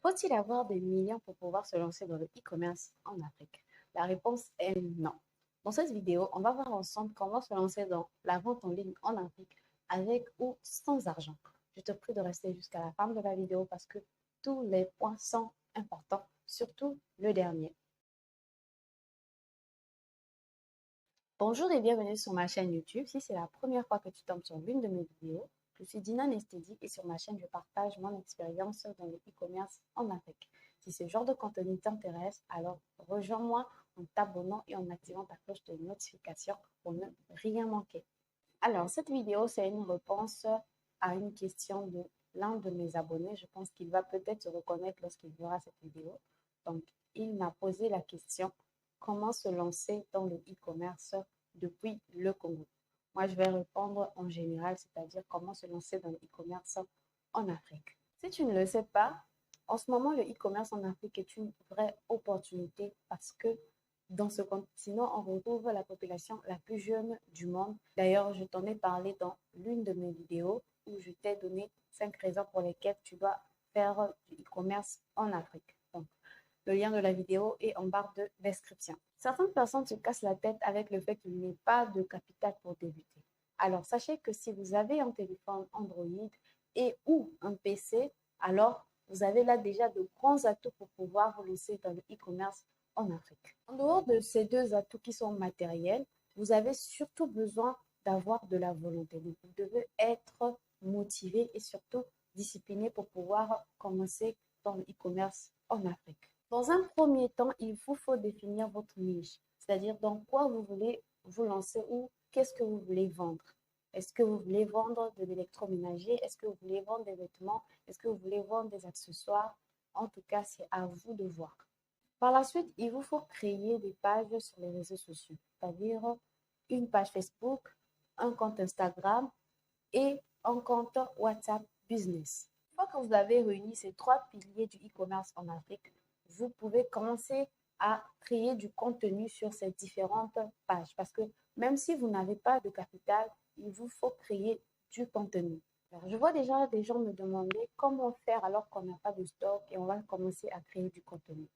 Faut-il avoir des millions pour pouvoir se lancer dans le e-commerce en Afrique? La réponse est non. Dans cette vidéo, on va voir ensemble comment se lancer dans la vente en ligne en Afrique avec ou sans argent. Je te prie de rester jusqu'à la fin de la vidéo parce que tous les points sont importants, surtout le dernier. Bonjour et bienvenue sur ma chaîne YouTube. Si c'est la première fois que tu tombes sur l'une de mes vidéos, je suis Dina Nestedi et sur ma chaîne, je partage mon expérience dans le e-commerce en Afrique. Si ce genre de contenu t'intéresse, alors rejoins-moi en t'abonnant et en activant ta cloche de notification pour ne rien manquer. Alors, cette vidéo, c'est une réponse à une question de l'un de mes abonnés. Je pense qu'il va peut-être se reconnaître lorsqu'il verra cette vidéo. Donc, il m'a posé la question, comment se lancer dans le e-commerce depuis le Congo? Moi, je vais répondre en général, c'est-à-dire comment se lancer dans le e-commerce en Afrique. Si tu ne le sais pas, en ce moment, le e-commerce en Afrique est une vraie opportunité parce que dans ce continent, on retrouve la population la plus jeune du monde. D'ailleurs, je t'en ai parlé dans l'une de mes vidéos où je t'ai donné 5 raisons pour lesquelles tu dois faire du e-commerce en Afrique. Donc, le lien de la vidéo est en barre de description. Certaines personnes se cassent la tête avec le fait qu'il n'y ait pas de capital pour débuter. Alors, sachez que si vous avez un téléphone Android et ou un PC, alors vous avez là déjà de grands atouts pour pouvoir vous lancer dans le e-commerce en Afrique. En dehors de ces deux atouts qui sont matériels, vous avez surtout besoin d'avoir de la volonté. Donc, vous devez être motivé et surtout discipliné pour pouvoir commencer dans le e-commerce en Afrique. Dans un premier temps, il vous faut définir votre niche, c'est-à-dire dans quoi vous voulez vous lancer ou qu'est-ce que vous voulez vendre. Est-ce que vous voulez vendre de l'électroménager? Est-ce que vous voulez vendre des vêtements? Est-ce que vous voulez vendre des accessoires? En tout cas, c'est à vous de voir. Par la suite, il vous faut créer des pages sur les réseaux sociaux, c'est-à-dire une page Facebook, un compte Instagram et un compte WhatsApp Business. Une fois que vous avez réuni ces trois piliers du e-commerce en Afrique, vous pouvez commencer à créer du contenu sur ces différentes pages parce que même si vous n'avez pas de capital, il vous faut créer du contenu. Alors, je vois déjà des gens me demander comment faire alors qu'on n'a pas de stock et on va commencer à créer du contenu.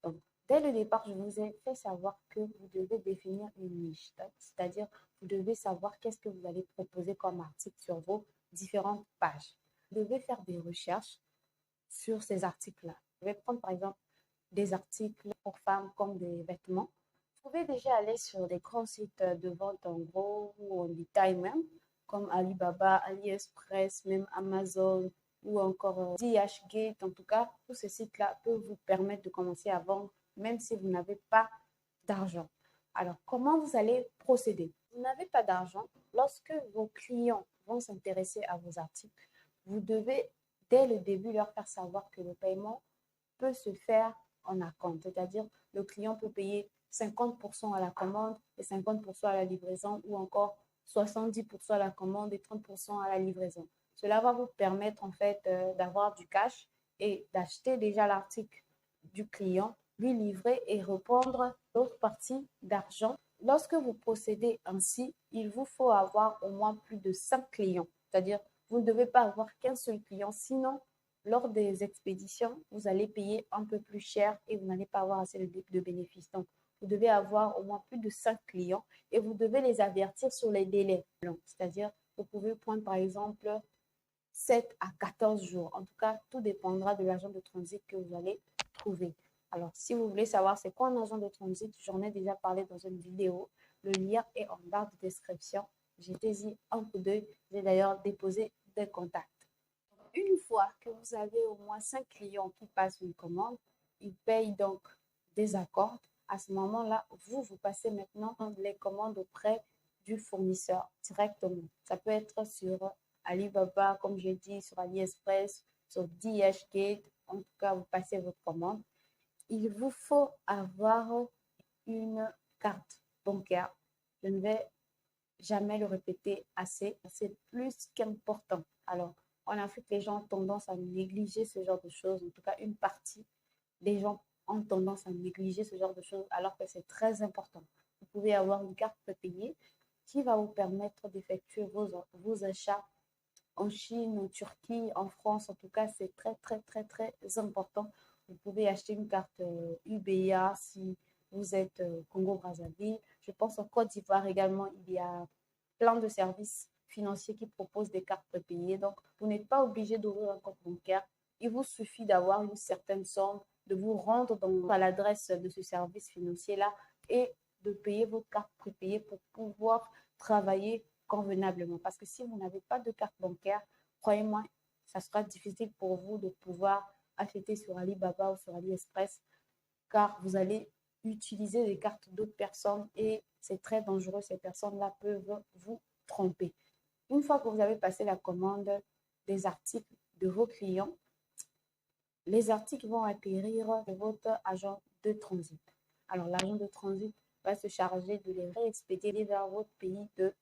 Donc, dès le départ, je vous ai fait savoir que vous devez définir une niche, c'est-à-dire vous devez savoir qu'est-ce que vous allez proposer comme article sur vos différentes pages. Vous devez faire des recherches sur ces articles-là. Je vais prendre par exemple des articles pour femmes comme des vêtements. Vous pouvez déjà aller sur des grands sites de vente en gros ou en détail même, comme Alibaba, AliExpress, même Amazon ou encore DHgate. En tout cas, tous ces sites-là peuvent vous permettre de commencer à vendre même si vous n'avez pas d'argent. Alors, comment vous allez procéder? Vous n'avez pas d'argent. Lorsque vos clients vont s'intéresser à vos articles, vous devez dès le début leur faire savoir que le paiement peut se faire en acompte, c'est-à-dire le client peut payer 50% à la commande et 50% à la livraison ou encore 70% à la commande et 30% à la livraison. Cela va vous permettre en fait d'avoir du cash et d'acheter déjà l'article du client, lui livrer et reprendre l'autre partie d'argent. Lorsque vous procédez ainsi, il vous faut avoir au moins plus de 5 clients, c'est-à-dire vous ne devez pas avoir qu'un seul client, sinon lors des expéditions, vous allez payer un peu plus cher et vous n'allez pas avoir assez de bénéfices. Donc, vous devez avoir au moins plus de 5 clients et vous devez les avertir sur les délais longs. C'est-à-dire, vous pouvez prendre par exemple 7 à 14 jours. En tout cas, tout dépendra de l'agent de transit que vous allez trouver. Alors, si vous voulez savoir c'est quoi un agent de transit, j'en ai déjà parlé dans une vidéo. Le lien est en barre de description. Jetez-y un coup d'œil. J'ai d'ailleurs déposé des contacts. Une fois que vous avez au moins 5 clients qui passent une commande, ils payent donc des accords. À ce moment-là, vous passez maintenant les commandes auprès du fournisseur directement. Ça peut être sur Alibaba, comme j'ai dit, sur AliExpress, sur DHgate. En tout cas, vous passez votre commande. Il vous faut avoir une carte bancaire. Je ne vais jamais le répéter assez. C'est plus qu'important. Alors, en Afrique, les gens ont tendance à négliger ce genre de choses. En tout cas, une partie des gens ont tendance à négliger ce genre de choses alors que c'est très important. Vous pouvez avoir une carte prépayée qui va vous permettre d'effectuer vos achats en Chine, en Turquie, en France, en tout cas, c'est très, très, très, très important. Vous pouvez acheter une carte UBA si vous êtes Congo-Brazzaville. Je pense en Côte d'Ivoire également, il y a plein de services financiers qui proposent des cartes prépayées. Donc, vous n'êtes pas obligé d'ouvrir un compte bancaire. Il vous suffit d'avoir une certaine somme, de vous rendre à l'adresse de ce service financier-là et de payer votre carte prépayée pour pouvoir travailler convenablement. Parce que si vous n'avez pas de carte bancaire, croyez-moi, ça sera difficile pour vous de pouvoir acheter sur Alibaba ou sur AliExpress car vous allez utiliser les cartes d'autres personnes et c'est très dangereux. Ces personnes-là peuvent vous tromper. Une fois que vous avez passé la commande des articles de vos clients, les articles vont atterrir de votre agent de transit. Alors, l'agent de transit va se charger de les réexpédier vers votre pays de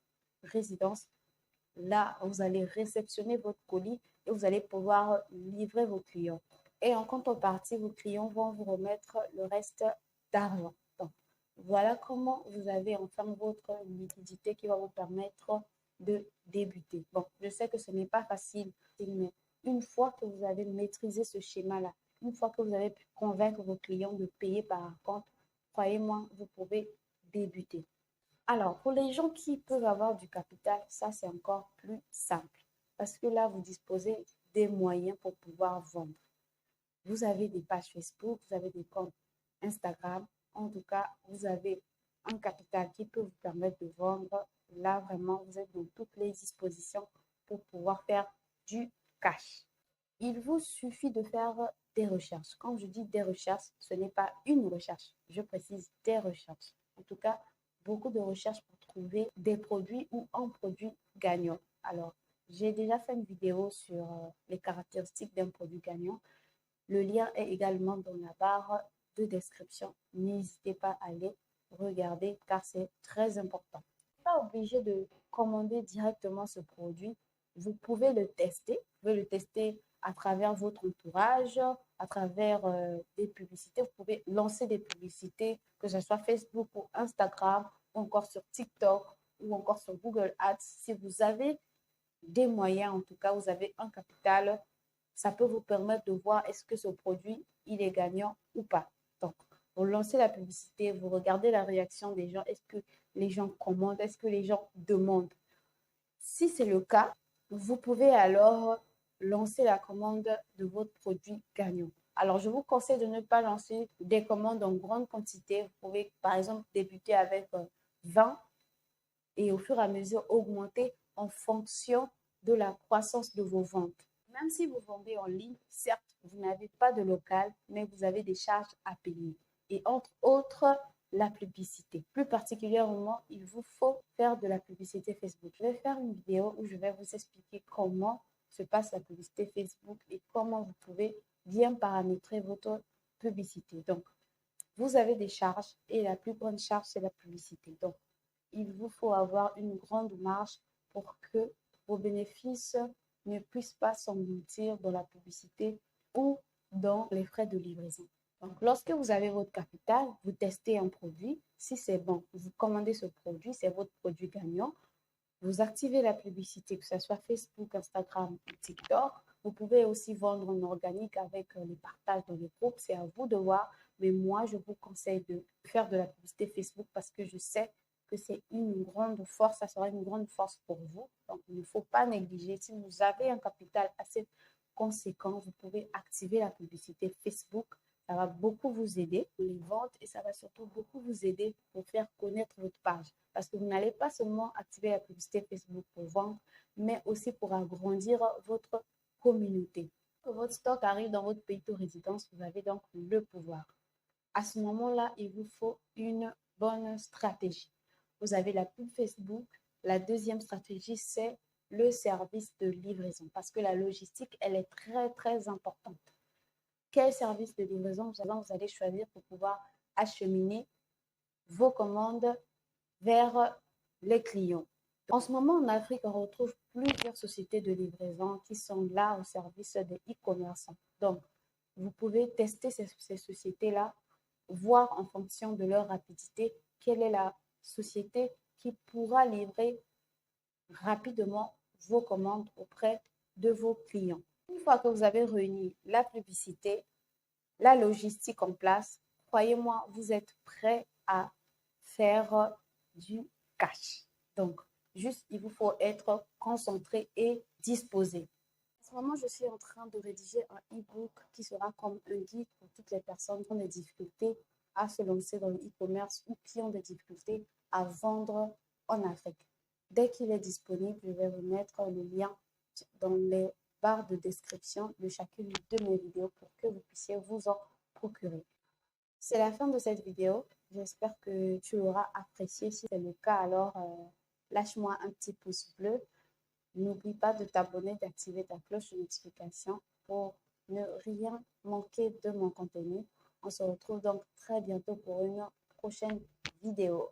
résidence. Là, vous allez réceptionner votre colis et vous allez pouvoir livrer vos clients. Et en contrepartie, vos clients vont vous remettre le reste d'argent. Donc, voilà comment vous avez enfin votre liquidité qui va vous permettre de débuter. Bon, je sais que ce n'est pas facile, mais une fois que vous avez maîtrisé ce schéma-là, une fois que vous avez pu convaincre vos clients de payer par compte, croyez-moi, vous pouvez débuter. Alors, pour les gens qui peuvent avoir du capital, ça, c'est encore plus simple. Parce que là, vous disposez des moyens pour pouvoir vendre. Vous avez des pages Facebook, vous avez des comptes Instagram. En tout cas, vous avez un capital qui peut vous permettre de vendre. Là, vraiment, vous êtes dans toutes les dispositions pour pouvoir faire du cash. Il vous suffit de faire des recherches. Quand je dis des recherches, ce n'est pas une recherche. Je précise des recherches. En tout cas, beaucoup de recherches pour trouver des produits ou un produit gagnant. Alors, j'ai déjà fait une vidéo sur les caractéristiques d'un produit gagnant. Le lien est également dans la barre de description. N'hésitez pas à aller regarder car c'est très important. Vous n'êtes pas obligé de commander directement ce produit. Vous pouvez le tester. Vous pouvez le tester à travers votre entourage, à travers des publicités. Vous pouvez lancer des publicités, que ce soit Facebook ou Instagram, ou encore sur TikTok, ou encore sur Google Ads. Si vous avez des moyens, en tout cas, vous avez un capital, ça peut vous permettre de voir est-ce que ce produit, il est gagnant ou pas. Donc, vous lancez la publicité, vous regardez la réaction des gens, est-ce que les gens commandent, est-ce que les gens demandent. Si c'est le cas, vous pouvez alors lancer la commande de votre produit gagnant. Alors, je vous conseille de ne pas lancer des commandes en grande quantité. Vous pouvez, par exemple, débuter avec 20 et au fur et à mesure augmenter en fonction de la croissance de vos ventes. Même si vous vendez en ligne, certes, vous n'avez pas de local, mais vous avez des charges à payer. Et entre autres, la publicité. Plus particulièrement, il vous faut faire de la publicité Facebook. Je vais faire une vidéo où je vais vous expliquer comment se passe la publicité Facebook et comment vous pouvez bien paramétrer votre publicité. Donc, vous avez des charges et la plus grande charge, c'est la publicité. Donc, il vous faut avoir une grande marge pour que vos bénéfices ne puissent pas s'engloutir dans la publicité ou dans les frais de livraison. Donc, lorsque vous avez votre capital, vous testez un produit. Si c'est bon, vous commandez ce produit, c'est votre produit gagnant. Vous activez la publicité, que ce soit Facebook, Instagram ou TikTok. Vous pouvez aussi vendre en organique avec les partages dans les groupes. C'est à vous de voir. Mais moi, je vous conseille de faire de la publicité Facebook parce que je sais que c'est une grande force, ça sera une grande force pour vous. Donc, il ne faut pas négliger. Si vous avez un capital assez conséquent, vous pouvez activer la publicité Facebook. Ça va beaucoup vous aider pour les ventes et ça va surtout beaucoup vous aider pour faire connaître votre page. Parce que vous n'allez pas seulement activer la publicité Facebook pour vendre, mais aussi pour agrandir votre communauté. Quand votre stock arrive dans votre pays de résidence, vous avez donc le pouvoir. À ce moment-là, il vous faut une bonne stratégie. Vous avez la pub Facebook. La deuxième stratégie, c'est le service de livraison parce que la logistique, elle est très, très importante. Quel service de livraison vous allez choisir pour pouvoir acheminer vos commandes vers les clients? En ce moment, en Afrique, on retrouve plusieurs sociétés de livraison qui sont là au service des e-commerçants. Donc, vous pouvez tester ces sociétés-là, voir en fonction de leur rapidité quelle est la société qui pourra livrer rapidement vos commandes auprès de vos clients. Une fois que vous avez réuni la publicité, la logistique en place, croyez-moi, vous êtes prêt à faire du cash. Donc, juste, il vous faut être concentré et disposé. En ce moment, je suis en train de rédiger un e-book qui sera comme un guide pour toutes les personnes qui ont des difficultés à se lancer dans le e-commerce ou qui ont des difficultés à vendre en Afrique. Dès qu'il est disponible, je vais vous mettre le lien dans les barres de description de chacune de mes vidéos pour que vous puissiez vous en procurer. C'est la fin de cette vidéo. J'espère que tu l'auras appréciée. Si c'est le cas, alors lâche-moi un petit pouce bleu. N'oublie pas de t'abonner, d'activer ta cloche de notification pour ne rien manquer de mon contenu. On se retrouve donc très bientôt pour une prochaine vidéo.